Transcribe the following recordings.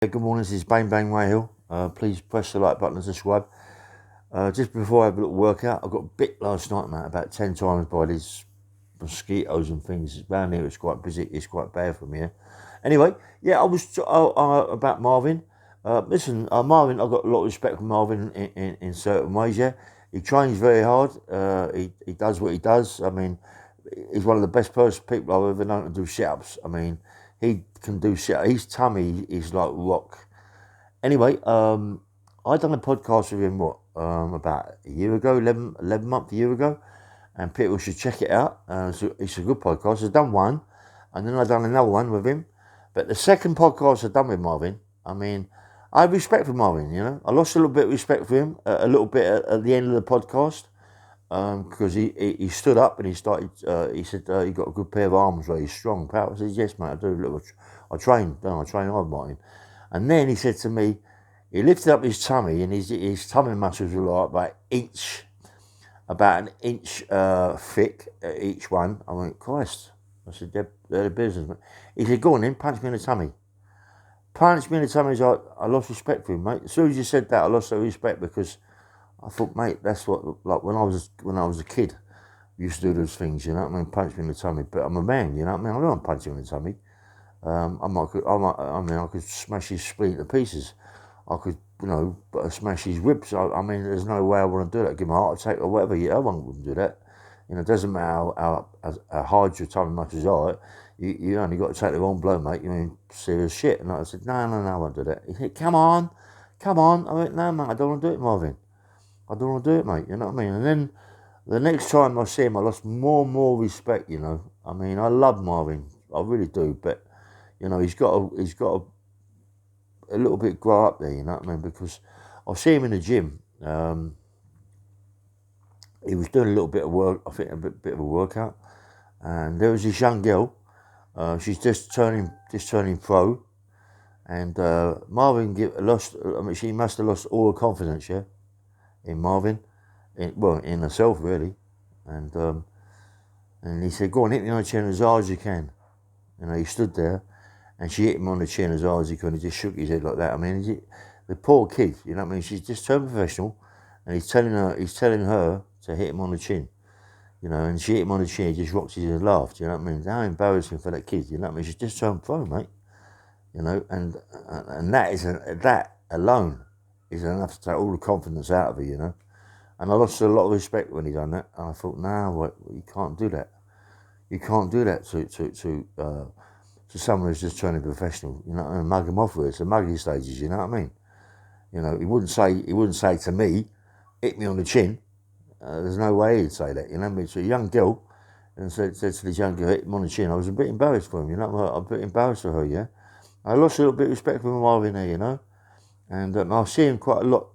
Good morning, this is Bang Bang Hill. Please press the like button and subscribe. Just before I have a little workout, I got bit last night, mate, about 10 times by these mosquitoes and things. Around here it's quite busy, it's quite bad for me. Anyway, yeah, I was about Marvin. Listen, Marvin, I've got a lot of respect for Marvin in certain ways, yeah. He trains very hard, he does what he does. I mean, he's one of the best people I've ever known to do sit-ups. I mean, he can do sit-ups. His tummy is like rock. Anyway, I done a podcast with him, about a year ago, 11 months, a year ago, and people should check it out. So it's a good podcast. I've done one, and then I've done another one with him. But the second podcast I've done with Marvin, I mean, I have respect for Marvin, you know. I lost a little bit of respect for him, a little bit at the end of the podcast, because he stood up and he started, he said he got a good pair of arms, very strong, power. I said, yes, mate, I do. I train hard, Martin. And then he said to me, he lifted up his tummy, and his tummy muscles were like about an inch thick, each one. I went, Christ. I said, they're the business. He said, go on then, punch me in the tummy. Punch me in the tummy. I lost respect for him, mate. As soon as you said that, I lost that respect, because I thought, mate, that's what, like, when I was a kid, I used to do those things, you know what I mean, punch me in the tummy. But I'm a man, you know what I mean. I don't punch him in the tummy. I could smash his spleen to pieces. I could, smash his ribs. I mean, there's no way I want to do that. Give him a heart attack or whatever. Yeah, I wouldn't do that. You know, it doesn't matter how hard your tummy muscles are. You only got to take the wrong blow, mate. You mean serious shit. And I said, no, I won't do that. He said, come on. I went, no, mate, I don't want to do it, Marvin. I don't want to do it, mate. You know what I mean? And then the next time I see him, I lost more and more respect. You know, I mean, I love Marvin. I really do, but. You know, he's got a little bit grow up there, you know what I mean? Because I see him in the gym. He was doing a little bit of work, I think a bit of a workout. And there was this young girl, she's just turning pro. And Marvin she must have lost all her confidence, yeah, in Marvin. In herself, really. And he said, go on, hit me on the chin as hard as you can. You know, he stood there. And she hit him on the chin as hard as he could, and he just shook his head like that. I mean, the poor kid, you know what I mean? She's just turned professional, and he's telling her to hit him on the chin, you know, and she hit him on the chin, he just rocked his head and laughed, you know what I mean? How embarrassing for that kid, you know what I mean? She's just turned pro, mate, you know, and that alone is enough to take all the confidence out of her, you know. And I lost a lot of respect when he done that, and I thought, you can't do that. You can't do that to someone who's just turning professional, you know, and mug him off with it. It's the muggy stages, you know what I mean? You know, he wouldn't say to me, hit me on the chin. There's no way he'd say that, you know what I mean? So a young girl, and said to this young girl, hit him on the chin. I was a bit embarrassed for him, you know, I'm a bit embarrassed for her, yeah. I lost a little bit of respect for Marvin there, you know, and I see him quite a lot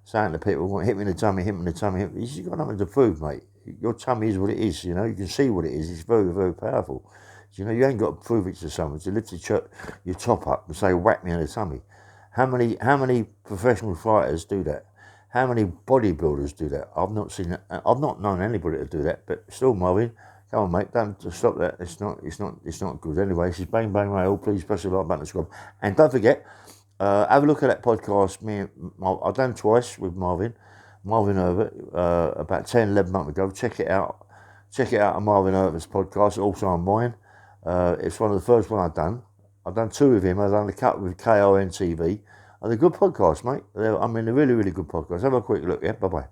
saying to people, hit me in the tummy. He's got nothing to prove, mate. Your tummy is what it is, you know, you can see what it is. It's very, very powerful. You know, you ain't got to prove it to someone. To lift your top up and say, whack me in the tummy. How many professional fighters do that? How many bodybuilders do that? I've not seen that. I've not known anybody to do that. But still, Marvin, come on, mate, don't stop that. It's not good. Anyway, this is Bang Bang Rail. Please press the like button and subscribe. And don't forget, have a look at that podcast. I've done twice with Marvin Herbert, about 10, 11 months ago. Check it out. Check it out on Marvin Herbert's podcast, also on mine. It's one of the first one I've done. I've done two with him. I've done a couple with KRN TV. And they're good podcasts, mate. They're really, really good podcasts. Have a quick look, yeah? Bye-bye.